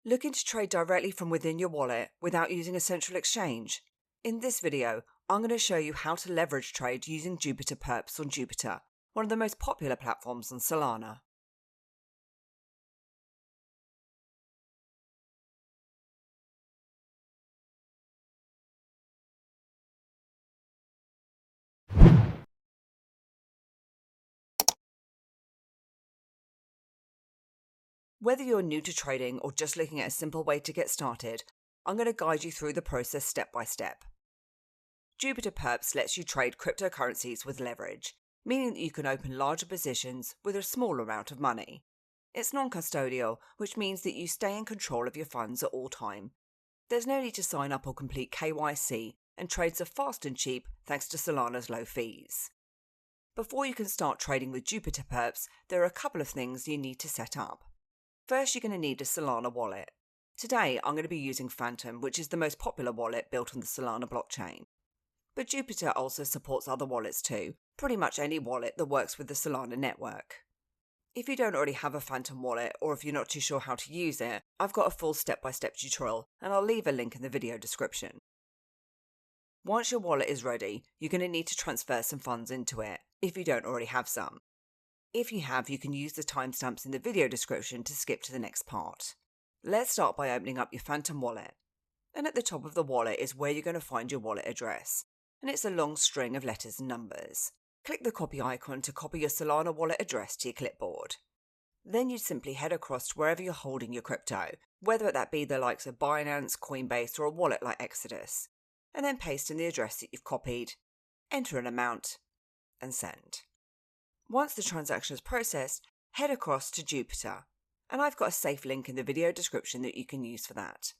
Looking to trade directly from within your wallet without using a central exchange? In this video, I'm going to show you how to leverage trade using Jupiter Perps on Jupiter, one of the most popular platforms on Solana. Whether you're new to trading or just looking at a simple way to get started, I'm going to guide you through the process step by step. Jupiter Perps lets you trade cryptocurrencies with leverage, meaning that you can open larger positions with a small amount of money. It's non-custodial, which means that you stay in control of your funds at all time. There's no need to sign up or complete KYC, and trades are fast and cheap thanks to Solana's low fees. Before you can start trading with Jupiter Perps, there are a couple of things you need to set up. First, you're going to need a Solana wallet. Today, I'm going to be using Phantom, which is the most popular wallet built on the Solana blockchain. But Jupiter also supports other wallets too, pretty much any wallet that works with the Solana network. If you don't already have a Phantom wallet, or if you're not too sure how to use it, I've got a full step-by-step tutorial, and I'll leave a link in the video description. Once your wallet is ready, you're going to need to transfer some funds into it, if you don't already have some. If you have, you can use the timestamps in the video description to skip to the next part. Let's start by opening up your Phantom wallet. And at the top of the wallet is where you're going to find your wallet address, and it's a long string of letters and numbers. Click the copy icon to copy your Solana wallet address to your clipboard. Then you'd simply head across to wherever you're holding your crypto, whether that be the likes of Binance, Coinbase, or a wallet like Exodus, and then paste in the address that you've copied, enter an amount, and send. Once the transaction is processed, head across to Jupiter, and I've got a safe link in the video description that you can use for that.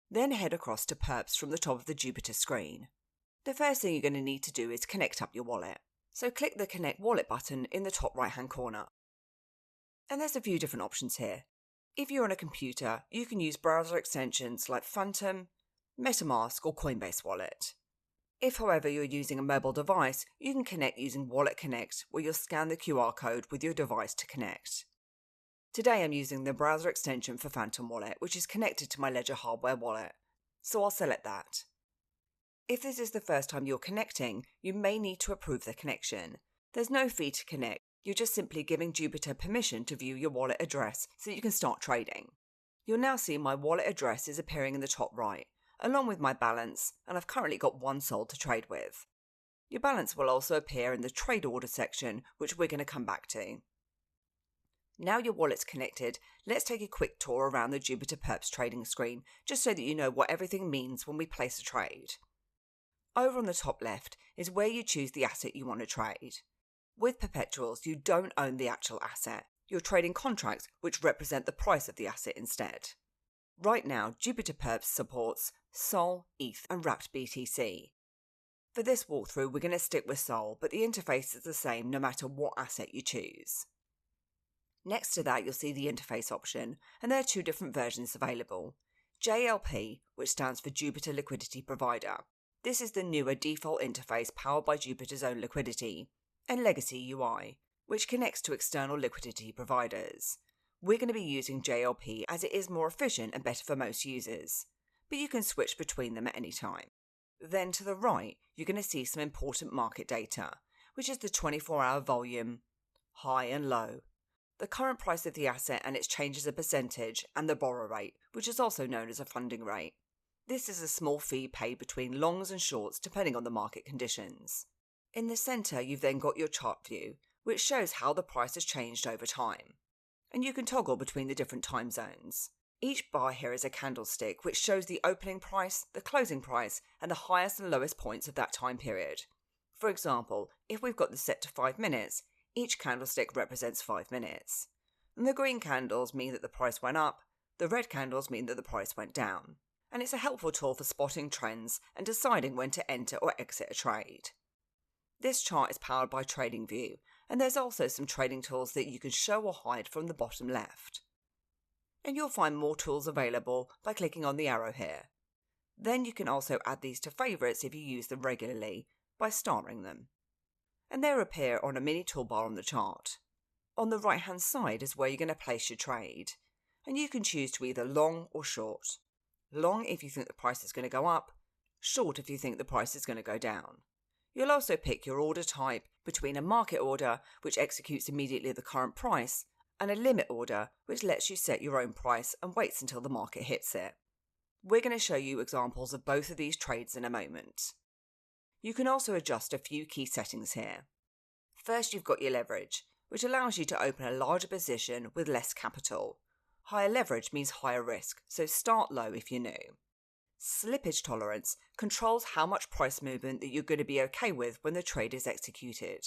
Then head across to Perps from the top of the Jupiter screen. The first thing you're going to need to do is connect up your wallet. So click the Connect Wallet button in the top right hand corner. And there's a few different options here. If you're on a computer, you can use browser extensions like Phantom, MetaMask or Coinbase Wallet. If, however, you're using a mobile device, you can connect using Wallet Connect, where you'll scan the QR code with your device to connect. Today I'm using the browser extension for Phantom Wallet, which is connected to my Ledger hardware wallet, so I'll select that. If this is the first time you're connecting, you may need to approve the connection. There's no fee to connect, you're just simply giving Jupiter permission to view your wallet address so that you can start trading. You'll now see my wallet address is appearing in the top right, along with my balance, and I've currently got one SOL to trade with. Your balance will also appear in the trade order section, which we're going to come back to. Now your wallet's connected, let's take a quick tour around the Jupiter Perps trading screen, just so that you know what everything means when we place a trade. Over on the top left is where you choose the asset you want to trade. With perpetuals, you don't own the actual asset. You're trading contracts which represent the price of the asset instead. Right now, Jupiter Perps supports SOL, ETH, and wrapped BTC. For this walkthrough, we're going to stick with SOL, but the interface is the same no matter what asset you choose. Next to that, you'll see the interface option, and there are two different versions available. JLP, which stands for Jupiter Liquidity Provider. This is the newer default interface powered by Jupiter's own liquidity, and Legacy UI, which connects to external liquidity providers. We're going to be using JLP as it is more efficient and better for most users, but you can switch between them at any time. Then to the right, you're going to see some important market data, which is the 24-hour volume, high and low, the current price of the asset and its change as a percentage, and the borrow rate, which is also known as a funding rate. This is a small fee paid between longs and shorts depending on the market conditions. In the centre, you've then got your chart view, which shows how the price has changed over time. And you can toggle between the different time zones. Each bar here is a candlestick, which shows the opening price, the closing price, and the highest and lowest points of that time period. For example, if we've got this set to 5 minutes, each candlestick represents 5 minutes. And the green candles mean that the price went up, the red candles mean that the price went down. And it's a helpful tool for spotting trends and deciding when to enter or exit a trade. This chart is powered by TradingView, and there's also some trading tools that you can show or hide from the bottom left. And you'll find more tools available by clicking on the arrow here. Then you can also add these to favourites if you use them regularly by starring them. And they'll appear on a mini toolbar on the chart. On the right hand side is where you're going to place your trade. and you can choose to either long or short. Long if you think the price is going to go up, short if you think the price is going to go down. You'll also pick your order type between a market order, which executes immediately at the current price, and a limit order, which lets you set your own price and waits until the market hits it. We're going to show you examples of both of these trades in a moment. You can also adjust a few key settings here. First, you've got your leverage, which allows you to open a larger position with less capital. Higher leverage means higher risk, so start low if you're new. Slippage tolerance controls how much price movement that you're going to be okay with when the trade is executed.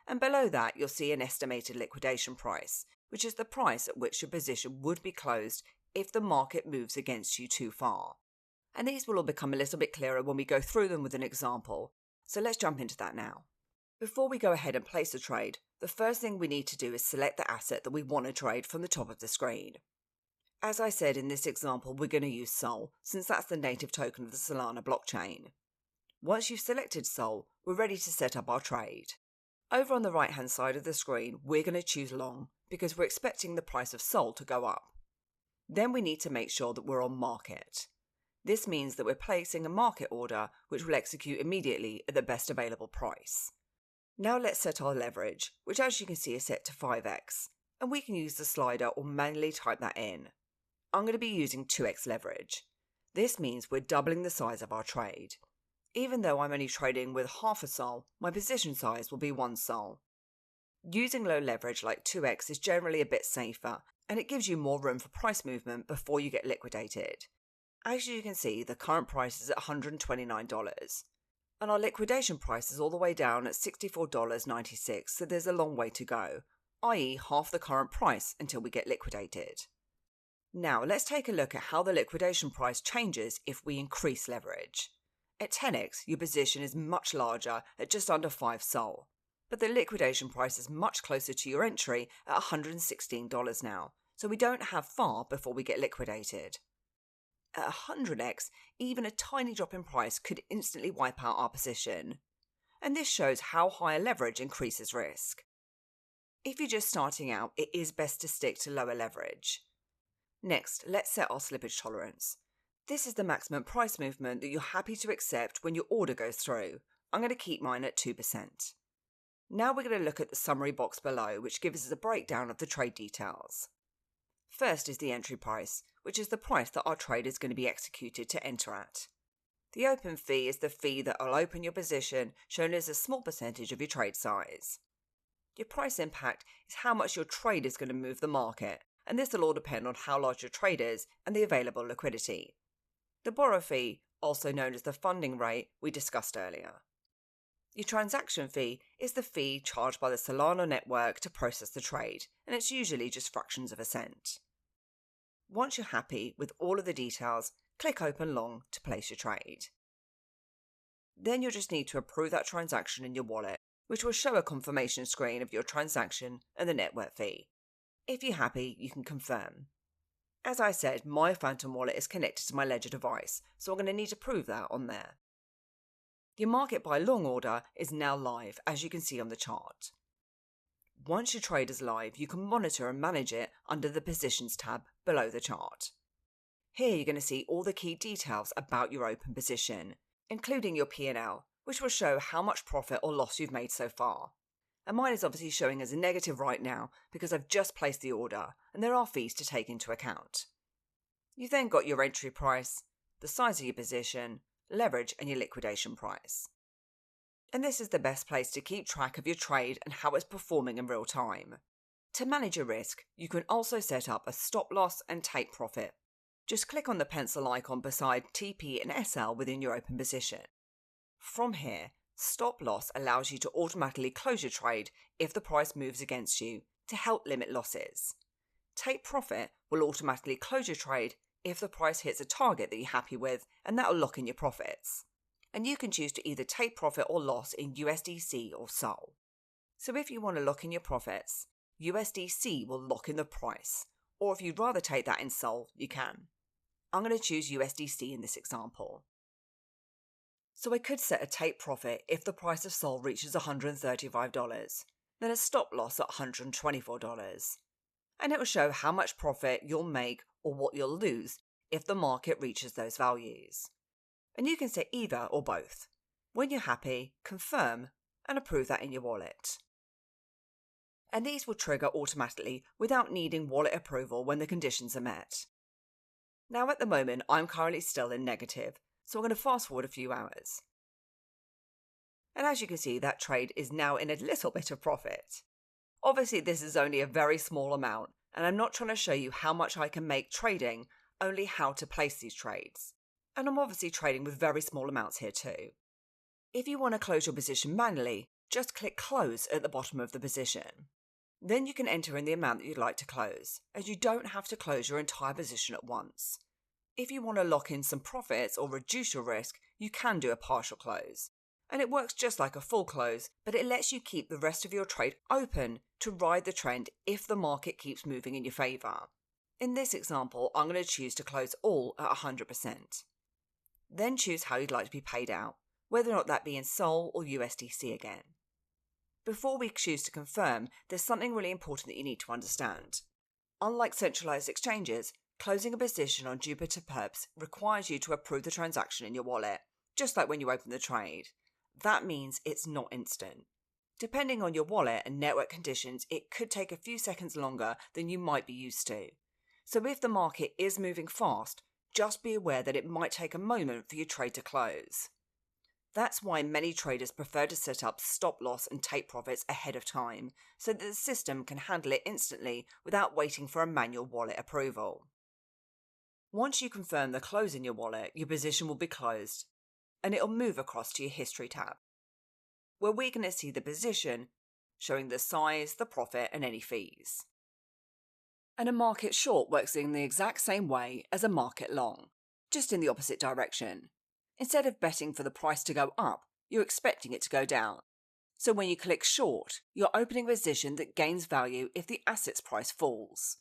And below that, you'll see an estimated liquidation price, which is the price at which your position would be closed if the market moves against you too far. And these will all become a little bit clearer when we go through them with an example, so let's jump into that now. Before we go ahead and place a trade, the first thing we need to do is select the asset that we want to trade from the top of the screen. As I said in this example, we're going to use SOL, since that's the native token of the Solana blockchain. Once you've selected SOL, we're ready to set up our trade. Over on the right hand side of the screen, we're going to choose long, because we're expecting the price of SOL to go up. Then we need to make sure that we're on market. This means that we're placing a market order which will execute immediately at the best available price. Now let's set our leverage, which as you can see is set to 5x, and we can use the slider or manually type that in. I'm going to be using 2x leverage. This means we're doubling the size of our trade. Even though I'm only trading with half a SOL, my position size will be 1 SOL. Using low leverage like 2x is generally a bit safer, and it gives you more room for price movement before you get liquidated. As you can see, the current price is at $129, and our liquidation price is all the way down at $64.96, so there's a long way to go, i.e. half the current price until we get liquidated. Now let's take a look at how the liquidation price changes if we increase leverage. At 10x, your position is much larger at just under 5 SOL, but the liquidation price is much closer to your entry at $116 now, so we don't have far before we get liquidated. At 100x, even a tiny drop in price could instantly wipe out our position. And this shows how higher leverage increases risk. If you're just starting out, it is best to stick to lower leverage. Next, let's set our slippage tolerance. This is the maximum price movement that you're happy to accept when your order goes through. I'm going to keep mine at 2%. Now we're going to look at the summary box below, which gives us a breakdown of the trade details. First is the entry price, which is the price that our trade is going to be executed to enter at. The open fee is the fee that will open your position, shown as a small percentage of your trade size. Your price impact is how much your trade is going to move the market, and this will all depend on how large your trade is and the available liquidity. The borrow fee, also known as the funding rate, we discussed earlier. Your transaction fee is the fee charged by the Solana network to process the trade, and it's usually just fractions of a cent. Once you're happy with all of the details, click Open Long to place your trade. Then you'll just need to approve that transaction in your wallet, which will show a confirmation screen of your transaction and the network fee. If you're happy, you can confirm. As I said, my Phantom wallet is connected to my Ledger device, so I'm going to need to prove that on there. Your market buy long order is now live, as you can see on the chart. Once your trade is live, you can monitor and manage it under the Positions tab below the chart. Here you're going to see all the key details about your open position, including your P&L, which will show how much profit or loss you've made so far. And mine is obviously showing as a negative right now because I've just placed the order and there are fees to take into account. You've then got your entry price, the size of your position, leverage and your liquidation price. And this is the best place to keep track of your trade and how it's performing in real time. To manage your risk, you can also set up a stop loss and take profit. Just click on the pencil icon beside TP and SL within your open position. From here, stop loss allows you to automatically close your trade if the price moves against you to help limit losses. Take profit will automatically close your trade if the price hits a target that you're happy with, and that will lock in your profits. And you can choose to either take profit or loss in USDC or SOL. So if you want to lock in your profits, USDC will lock in the price, or if you'd rather take that in SOL, you can. I'm going to choose USDC in this example. So I could set a take profit if the price of SOL reaches $135, then a stop loss at $124. And it will show how much profit you'll make or what you'll lose if the market reaches those values. And you can set either or both. When you're happy, confirm and approve that in your wallet. And these will trigger automatically without needing wallet approval when the conditions are met. Now at the moment, I'm currently still in negative, so I'm going to fast forward a few hours. And as you can see, that trade is now in a little bit of profit. Obviously, this is only a very small amount, and I'm not trying to show you how much I can make trading, only how to place these trades. And I'm obviously trading with very small amounts here too. If you want to close your position manually, just click close at the bottom of the position. Then you can enter in the amount that you'd like to close, as you don't have to close your entire position at once. If you want to lock in some profits or reduce your risk, you can do a partial close. And it works just like a full close, but it lets you keep the rest of your trade open to ride the trend if the market keeps moving in your favour. In this example, I'm going to choose to close all at 100%. Then choose how you'd like to be paid out, whether or not that be in Sol or USDC again. Before we choose to confirm, there's something really important that you need to understand. Unlike centralized exchanges, closing a position on Jupiter Perps requires you to approve the transaction in your wallet, just like when you open the trade. That means it's not instant. Depending on your wallet and network conditions, it could take a few seconds longer than you might be used to. So if the market is moving fast, just be aware that it might take a moment for your trade to close. That's why many traders prefer to set up stop loss and take profits ahead of time, so that the system can handle it instantly without waiting for a manual wallet approval. Once you confirm the close in your wallet, your position will be closed, and it'll move across to your History tab, where we're going to see the position, showing the size, the profit, and any fees. And a market short works in the exact same way as a market long, just in the opposite direction. Instead of betting for the price to go up, you're expecting it to go down. So when you click short, you're opening a position that gains value if the asset's price falls.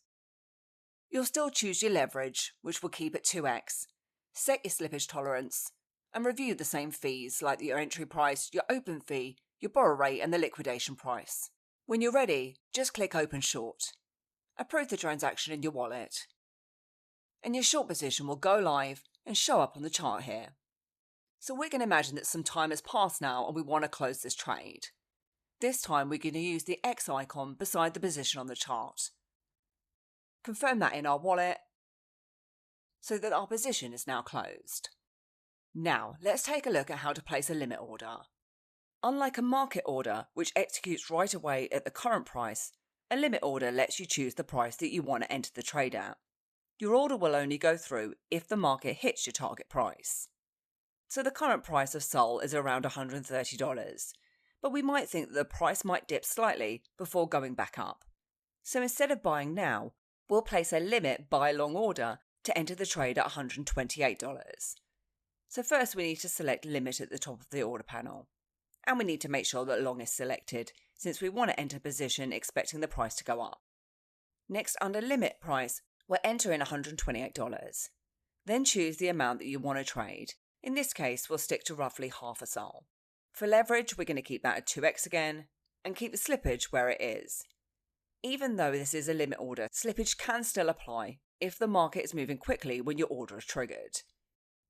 You'll still choose your leverage, which will keep at 2x, set your slippage tolerance, and review the same fees like your entry price, your open fee, your borrow rate, and the liquidation price. When you're ready, just click Open Short. Approve the transaction in your wallet. And your short position will go live and show up on the chart here. So we're going to imagine that some time has passed now and we want to close this trade. This time we're going to use the X icon beside the position on the chart. Confirm that in our wallet so that our position is now closed. Now let's take a look at how to place a limit order. Unlike a market order, which executes right away at the current price, a limit order lets you choose the price that you want to enter the trade at. Your order will only go through if the market hits your target price. So the current price of Sol is around $130, but we might think that the price might dip slightly before going back up. So instead of buying now, we'll place a limit buy long order to enter the trade at $128. So first we need to select limit at the top of the order panel. And we need to make sure that long is selected, since we want to enter position expecting the price to go up. Next, under limit price, we'll enter in $128. Then choose the amount that you want to trade. In this case, we'll stick to roughly half a Sol. For leverage, we're going to keep that at 2x again, and keep the slippage where it is. Even though this is a limit order, slippage can still apply if the market is moving quickly when your order is triggered.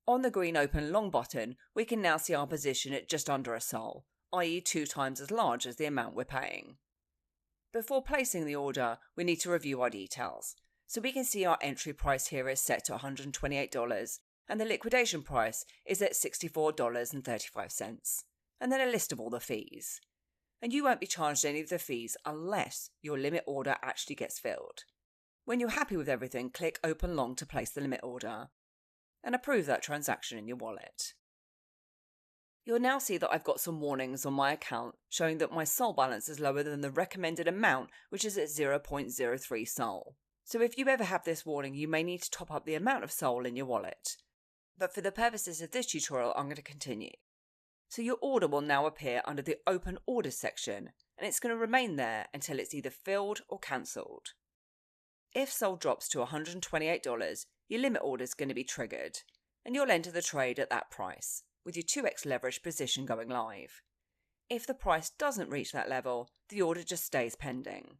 On the green open long button, we can now see our position at just under a Sol, i.e. 2 times as large as the amount we're paying. Before placing the order, we need to review our details. So we can see our entry price here is set to $128, and the liquidation price is at $64.35, and then a list of all the fees. And you won't be charged any of the fees unless your limit order actually gets filled. When you're happy with everything, click Open Long to place the limit order, and approve that transaction in your wallet. You'll now see that I've got some warnings on my account showing that my Sol balance is lower than the recommended amount, which is at 0.03 Sol. So if you ever have this warning, you may need to top up the amount of Sol in your wallet. But for the purposes of this tutorial, I'm going to continue. So your order will now appear under the Open Orders section, and it's going to remain there until it's either filled or cancelled. If Sol drops to $128, your limit order is going to be triggered, and you'll enter the trade at that price, with your 2x leverage position going live. If the price doesn't reach that level, the order just stays pending.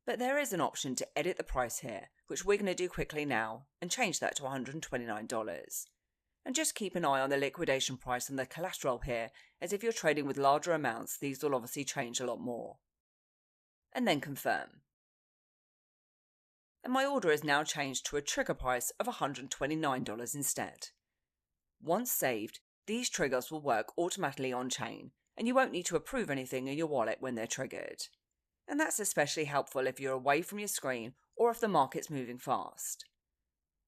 But there is an option to edit the price here, which we're going to do quickly now, and change that to $129. And just keep an eye on the liquidation price and the collateral here, as if you're trading with larger amounts, these will obviously change a lot more. And then confirm. And my order is now changed to a trigger price of $129 instead. Once saved, these triggers will work automatically on-chain, and you won't need to approve anything in your wallet when they're triggered. And that's especially helpful if you're away from your screen or if the market's moving fast.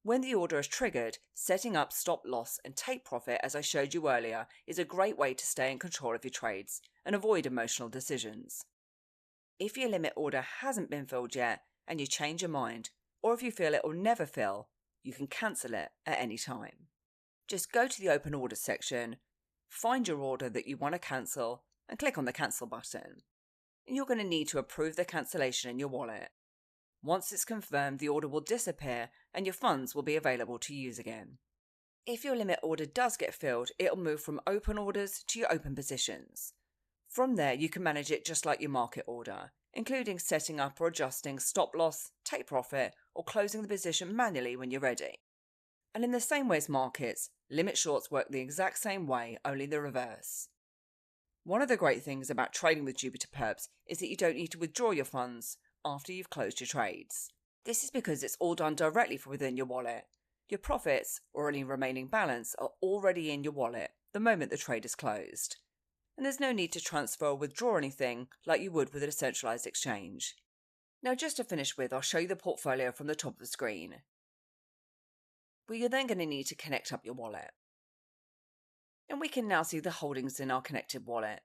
When the order is triggered, setting up stop loss and take profit, as I showed you earlier, is a great way to stay in control of your trades and avoid emotional decisions. If your limit order hasn't been filled yet and you change your mind, or if you feel it will never fill, you can cancel it at any time. Just go to the open orders section, find your order that you want to cancel, and click on the cancel button. And you're going to need to approve the cancellation in your wallet. Once it's confirmed, the order will disappear and your funds will be available to use again. If your limit order does get filled, it'll move from open orders to your open positions. From there, you can manage it just like your market order, including setting up or adjusting stop loss, take profit, or closing the position manually when you're ready. And in the same way as markets, limit shorts work the exact same way, only the reverse. One of the great things about trading with Jupiter Perps is that you don't need to withdraw your funds after you've closed your trades. This is because it's all done directly from within your wallet. Your profits, or any remaining balance, are already in your wallet the moment the trade is closed. And there's no need to transfer or withdraw anything like you would with a decentralized exchange. Now, just to finish with, I'll show you the portfolio from the top of the screen. But you're then going to need to connect up your wallet. And we can now see the holdings in our connected wallet,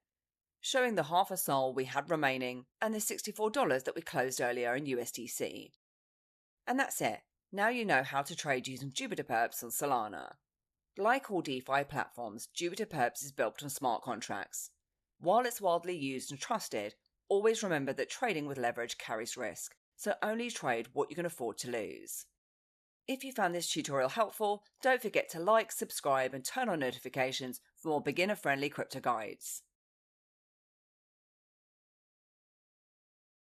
showing the half a sol we had remaining and the $64 that we closed earlier in USDC. And that's it. Now you know how to trade using Jupiter Perps on Solana. Like all DeFi platforms, Jupiter Perps is built on smart contracts. While it's widely used and trusted, always remember that trading with leverage carries risk, so only trade what you can afford to lose. If you found this tutorial helpful, don't forget to like, subscribe and turn on notifications for more beginner-friendly crypto guides.